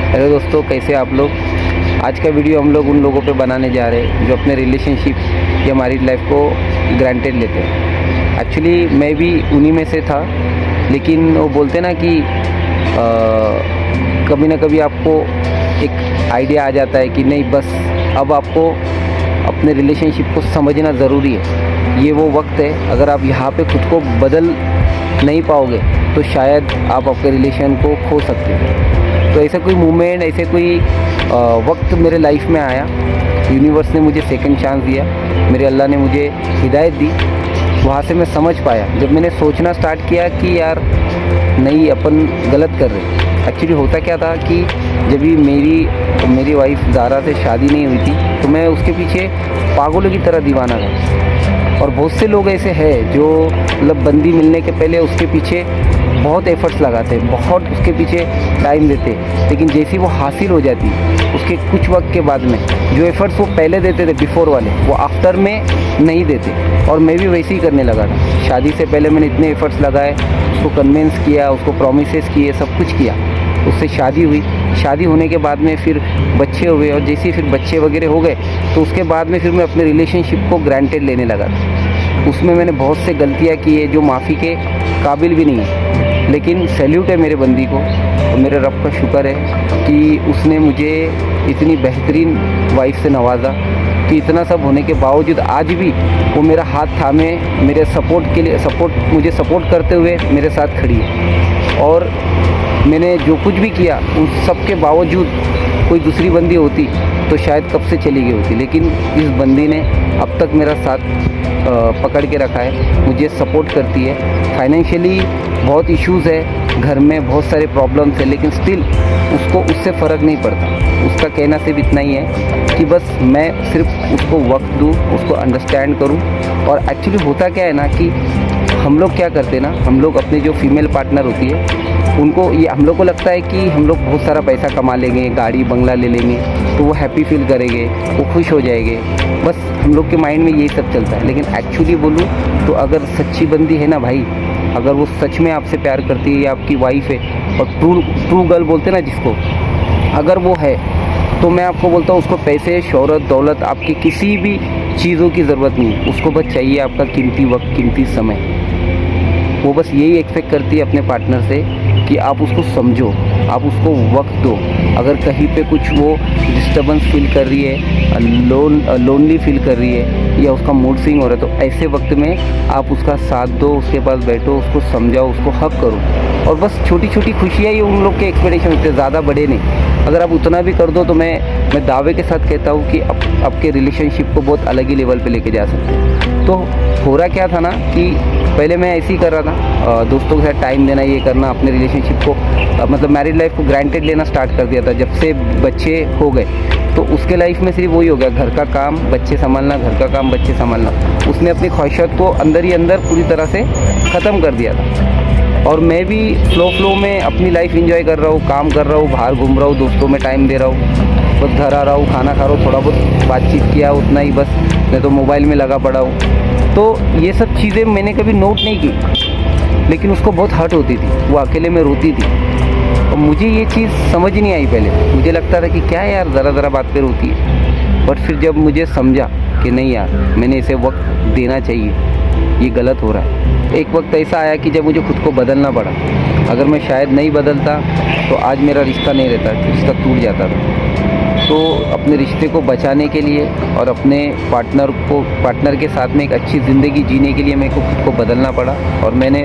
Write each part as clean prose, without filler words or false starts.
Hello दोस्तों, कैसे आप लोग। आज का वीडियो हम लोग उन लोगों पे बनाने जा रहे हैं जो अपने रिलेशनशिप या मैरिड लाइफ को ग्रांटेड लेते हैं। एक्चुअली मैं भी उन्हीं में से था, लेकिन वो बोलते ना कि कभी ना कभी आपको एक आइडिया आ जाता है कि नहीं, बस अब आपको अपने रिलेशनशिप को समझना ज़रूरी है। ये वो वक्त है, अगर आप यहाँ पे खुद को बदल नहीं पाओगे तो शायद आप आपके रिलेशन को खो सकते हो। तो ऐसा कोई मोमेंट, ऐसे कोई वक्त मेरे लाइफ में आया। यूनिवर्स ने मुझे सेकंड चांस दिया, मेरे अल्लाह ने मुझे हिदायत दी। वहाँ से मैं समझ पाया, जब मैंने सोचना स्टार्ट किया कि यार नहीं, अपन गलत कर रहे। एक्चुअली होता क्या था कि जब भी मेरी वाइफ ज़ारा से शादी नहीं हुई थी तो मैं उसके पीछे पागलों की तरह दीवाना था। और बहुत से लोग ऐसे हैं जो मतलब बंदी मिलने के पहले उसके पीछे बहुत एफ़र्ट्स लगाते हैं, बहुत उसके पीछे टाइम देते हैं, लेकिन जैसी वो हासिल हो जाती उसके कुछ वक्त के बाद में जो एफ़र्ट्स वो पहले देते थे बिफ़ोर वाले, वो आफ्टर में नहीं देते। और मैं भी वैसे ही करने लगा था। शादी से पहले मैंने इतने एफ़र्ट्स लगाए, उसको कन्विंस किया, उसको प्रोमिसेस किए, सब कुछ किया। उससे शादी हुई, शादी होने के बाद में फिर बच्चे हुए, और जैसे ही फिर बच्चे वगैरह हो गए तो उसके बाद में फिर मैं अपने रिलेशनशिप को ग्रांटेड लेने लगा था। उसमें मैंने बहुत से गलतियाँ की है जो माफ़ी के काबिल भी नहीं है, लेकिन सैल्यूट है मेरे बंदी को और मेरे रब का शुक्र है कि उसने मुझे इतनी बेहतरीन वाइफ से नवाजा कि इतना सब होने के बावजूद आज भी वो मेरा हाथ थामे मेरे सपोर्ट के लिए मुझे सपोर्ट करते हुए मेरे साथ खड़ी है। और मैंने जो कुछ भी किया उन सब के बावजूद कोई दूसरी बंदी होती तो शायद कब से चली गई होती, लेकिन इस बंदी ने अब तक मेरा साथ पकड़ के रखा है, मुझे सपोर्ट करती है। फाइनेंशियली बहुत इश्यूज़ है, घर में बहुत सारे प्रॉब्लम्स है, लेकिन स्टिल उससे फ़र्क नहीं पड़ता। उसका कहना सिर्फ इतना ही है कि बस मैं सिर्फ उसको वक्त दूँ, उसको अंडरस्टैंड करूँ। और एक्चुअली होता क्या है ना कि हम लोग क्या करते हैं ना, हम लोग अपने जो फीमेल पार्टनर होती है उनको ये हम लोग को लगता है कि हम लोग बहुत सारा पैसा कमा लेंगे, गाड़ी बंगला ले लेंगे तो वो हैप्पी फील करेंगे, वो खुश हो जाएंगे। बस हम लोग के माइंड में यही सब चलता है। लेकिन एक्चुअली बोलूँ तो अगर सच्ची बंदी है ना भाई, अगर वो सच में आपसे प्यार करती है या आपकी वाइफ है और ट्रू गर्ल बोलते हैं ना जिसको, अगर वो है तो मैं आपको बोलता हूँ उसको पैसे, शोहरत, दौलत, आपकी किसी भी चीज़ों की ज़रूरत नहीं। उसको बस चाहिए आपका कीमती वक्त, कीमती समय। वो बस यही एक्सपेक्ट करती है अपने पार्टनर से कि आप उसको समझो, आप उसको वक्त दो। अगर कहीं पे कुछ वो डिस्टर्बेंस फील कर रही है, लोनली फील कर रही है या उसका मूड स्विंग हो रहा है, तो ऐसे वक्त में आप उसका साथ दो, उसके पास बैठो, उसको समझाओ, उसको हक करो। और बस छोटी छोटी खुशियाँ ही उन लोग के एक्सपेक्टेशन होते हैं, ज़्यादा बड़े नहीं। अगर आप उतना भी कर दो तो मैं दावे के साथ कहता हूँ कि आपके रिलेशनशिप को बहुत अलग ही लेवल पे लेके जा सकते हैं। तो हो रहा क्या था ना कि पहले मैं ऐसे ही कर रहा था, दोस्तों के साथ टाइम देना, ये करना, अपने रिलेशनशिप को मतलब मैरिड लाइफ को ग्रांटेड लेना स्टार्ट कर दिया था। जब से बच्चे हो गए तो उसके लाइफ में सिर्फ वही हो गया, घर का काम बच्चे संभालना, घर का काम बच्चे संभालना। उसने अपनी ख्वाहिशात को अंदर ही अंदर पूरी तरह से ख़त्म कर दिया था। और मैं भी फ्लो में अपनी लाइफ एंजॉय कर रहा हूँ, काम कर रहा हूँ, बाहर घूम रहा हूँ, दोस्तों में टाइम दे रहा हूँ, बस घर आ रहा हूँ, खाना खा रहा हूँ, थोड़ा बहुत बातचीत किया, उतना ही, बस मैं तो मोबाइल में लगा पड़ा हूँ। तो ये सब चीज़ें मैंने कभी नोट नहीं की, लेकिन उसको बहुत हर्ट होती थी, वो अकेले में रोती थी। और मुझे ये चीज़ समझ नहीं आई पहले, मुझे लगता था कि क्या यार ज़रा बात पे रोती है। बट फिर जब मुझे समझा कि नहीं यार, मैंने इसे वक्त देना चाहिए, ये गलत हो रहा है। एक वक्त ऐसा आया कि जब मुझे खुद को बदलना पड़ा। अगर मैं शायद नहीं बदलता तो आज मेरा रिश्ता नहीं रहता, रिश्ता टूट जाता था। तो अपने रिश्ते को बचाने के लिए और अपने पार्टनर के साथ में एक अच्छी ज़िंदगी जीने के लिए मेरे को खुद को बदलना पड़ा, और मैंने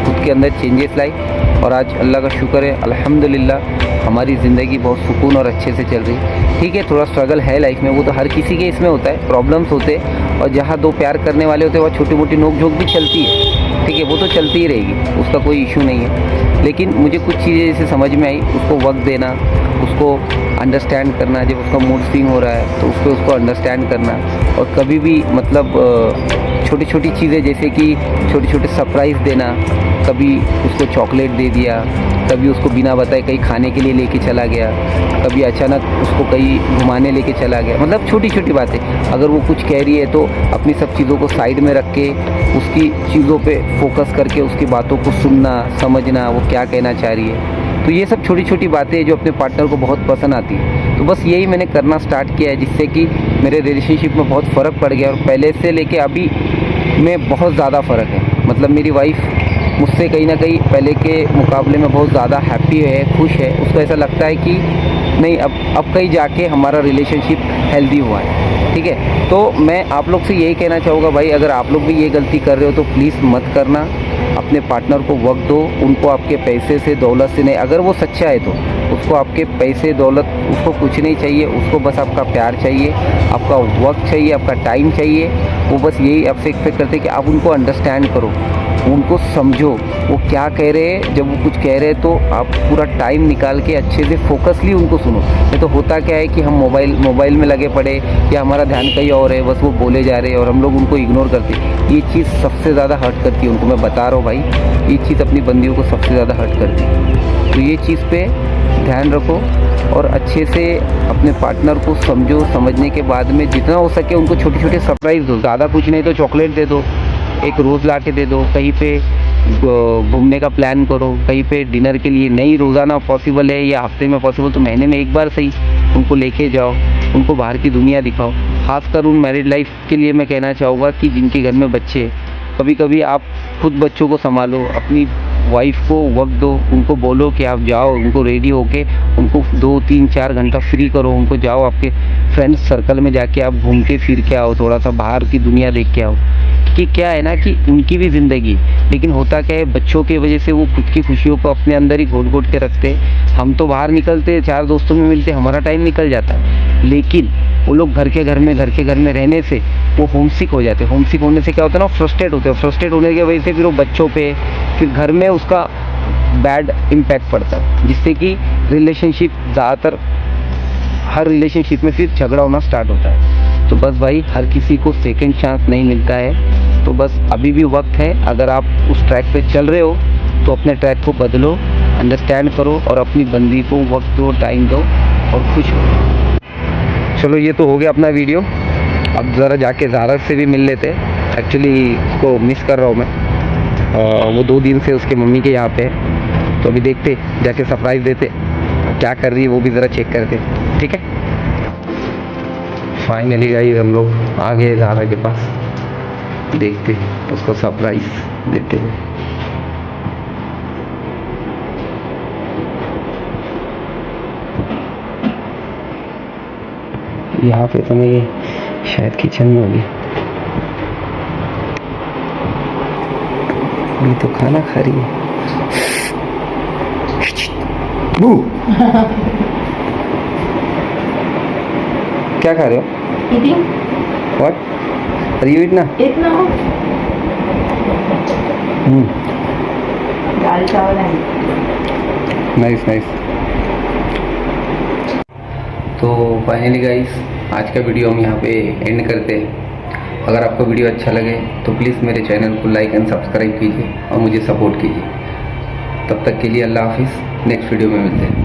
खुद के अंदर चेंजेस लाई। और आज अल्लाह का शुक्र है, अल्हम्दुलिल्लाह हमारी ज़िंदगी बहुत सुकून और अच्छे से चल रही। ठीक है, थोड़ा स्ट्रगल है लाइफ में, वो तो हर किसी के इसमें होता है, प्रॉब्लम्स होते हैं। और जहाँ दो प्यार करने वाले होते हैं वहाँ छोटी मोटी नोक झोंक भी चलती है, ठीक है, वो तो चलती ही रहेगी, उसका कोई इशू नहीं है। लेकिन मुझे कुछ चीज़ें जैसे समझ में आई, उसको वक्त देना, उसको अंडरस्टैंड करना, जब उसका मूड स्विंग हो रहा है तो उसको अंडरस्टैंड करना। और कभी भी मतलब छोटी छोटी चीज़ें जैसे कि छोटे छोटे सरप्राइज़ देना, कभी उसको चॉकलेट दे दिया, कभी उसको बिना बताए कहीं खाने के लिए लेके चला गया, कभी अचानक उसको कहीं घुमाने लेके चला गया। मतलब छोटी छोटी बातें, अगर वो कुछ कह रही है तो अपनी सब चीज़ों को साइड में रख के उसकी चीज़ों पे फोकस करके उसकी बातों को सुनना, समझना, वो क्या कहना चाह रही है। तो ये सब छोटी छोटी बातें जो अपने पार्टनर को बहुत पसंद आती है। तो बस यही मैंने करना स्टार्ट किया है, जिससे कि मेरे रिलेशनशिप में बहुत फ़र्क पड़ गया और पहले से लेके अभी में बहुत ज़्यादा फ़र्क है। मतलब मेरी वाइफ मुझसे कहीं ना कहीं पहले के मुकाबले में बहुत ज़्यादा हैप्पी है, खुश है। उसको ऐसा लगता है कि नहीं, अब कहीं जाके हमारा रिलेशनशिप हेल्दी हुआ है। ठीक है, तो मैं आप लोग से यही कहना चाहूँगा भाई, अगर आप लोग भी ये गलती कर रहे हो तो प्लीज़ मत करना। अपने पार्टनर को वक्त दो, उनको आपके पैसे से दौलत से नहीं। अगर वो सच्चा है तो उसको आपके पैसे दौलत उसको कुछ नहीं चाहिए, उसको बस आपका प्यार चाहिए, आपका वक्त चाहिए, आपका टाइम चाहिए। वो बस यही आपसे एक्सपेक्ट करते हैं कि आप उनको अंडरस्टैंड करो, उनको समझो वो क्या कह रहे हैं। जब वो कुछ कह रहे हैं तो आप पूरा टाइम निकाल के अच्छे से फोकसली उनको सुनो। नहीं तो होता क्या है कि हम मोबाइल में लगे पड़े या हमारा ध्यान कहीं और है, बस वो बोले जा रहे हैं और हम लोग उनको इग्नोर करते हैं। ये चीज़ सबसे ज़्यादा हर्ट करती है उनको, मैं बता रहा हूँ भाई, ये चीज़ अपनी बंदियों को सबसे ज़्यादा हर्ट करती है। तो ये चीज़ पे ध्यान रखो और अच्छे से अपने पार्टनर को समझो। समझने के बाद में जितना हो सके उनको छोटे छोटे सरप्राइज़ दो। ज़्यादा कुछ नहीं तो चॉकलेट दे दो, एक रोज़ ला के दे दो, कहीं पे घूमने का प्लान करो, कहीं पे डिनर के लिए। नहीं रोज़ाना पॉसिबल है या हफ्ते में पॉसिबल तो महीने में एक बार सही उनको लेके जाओ, उनको बाहर की दुनिया दिखाओ। खासकर उन मैरिड लाइफ के लिए मैं कहना चाहूँगा कि जिनके घर में बच्चे हैं, कभी कभी आप खुद बच्चों को संभालो, अपनी वाइफ को वक्त दो, उनको बोलो कि आप जाओ, उनको रेडी होके उनको 2, 3, 4 घंटा फ्री करो, उनको जाओ आपके फ्रेंड्स सर्कल में जाके आप घूम के फिर के आओ, थोड़ा सा बाहर की दुनिया देख के आओ। कि क्या है ना कि उनकी भी ज़िंदगी, लेकिन होता क्या है बच्चों की वजह से वो खुद की खुशियों को अपने अंदर ही घोट के रखते हैं। हम तो बाहर निकलते, 4 दोस्तों में मिलते, हमारा टाइम निकल जाता है, लेकिन वो लोग घर के घर में रहने से वो होमसिक हो जाते हैं। होमसिक होने से क्या होता है ना, फ्रस्ट्रेट होते हैं। फ्रस्ट्रेट होने की वजह से फिर वो बच्चों पे, फिर घर में उसका बैड इम्पैक्ट पड़ता है, जिससे कि रिलेशनशिप ज़्यादातर हर रिलेशनशिप में फिर झगड़ा होना स्टार्ट होता है। तो बस भाई, हर किसी को सेकंड चांस नहीं मिलता है, तो बस अभी भी वक्त है। अगर आप उस ट्रैक पे चल रहे हो तो अपने ट्रैक को बदलो, अंडरस्टैंड करो और अपनी बंदी को वक्त दो, टाइम दो और खुश हो। चलो ये तो हो गया अपना वीडियो। अब ज़रा जाके ज़ारा से भी मिल लेते। एक्चुअली उसको मिस कर रहा हूँ मैं, वो 2 दिन से उसके मम्मी के यहाँ पे है, तो अभी देखते जाके सरप्राइज़ देते, क्या कर रही है वो भी ज़रा चेक करते। ठीक है, फाइनली गाइस हम लोग आ गए ज़ारा के पास, देखते उसको सरप्राइज़ देते हैं। यहाँ पे तो नहीं, शायद किचन में होगी। ये तो खाना खा रही है। क्या खा रहे हो? Eating? What? Are you eating? Eat now. दाल चावल है। Nice nice. तो फाइनली गाइस, आज का वीडियो हम यहाँ पे एंड करते हैं। अगर आपको वीडियो अच्छा लगे तो प्लीज़ मेरे चैनल को लाइक एंड सब्सक्राइब कीजिए और मुझे सपोर्ट कीजिए। तब तक के लिए अल्लाह हाफिज़, नेक्स्ट वीडियो में मिलते हैं।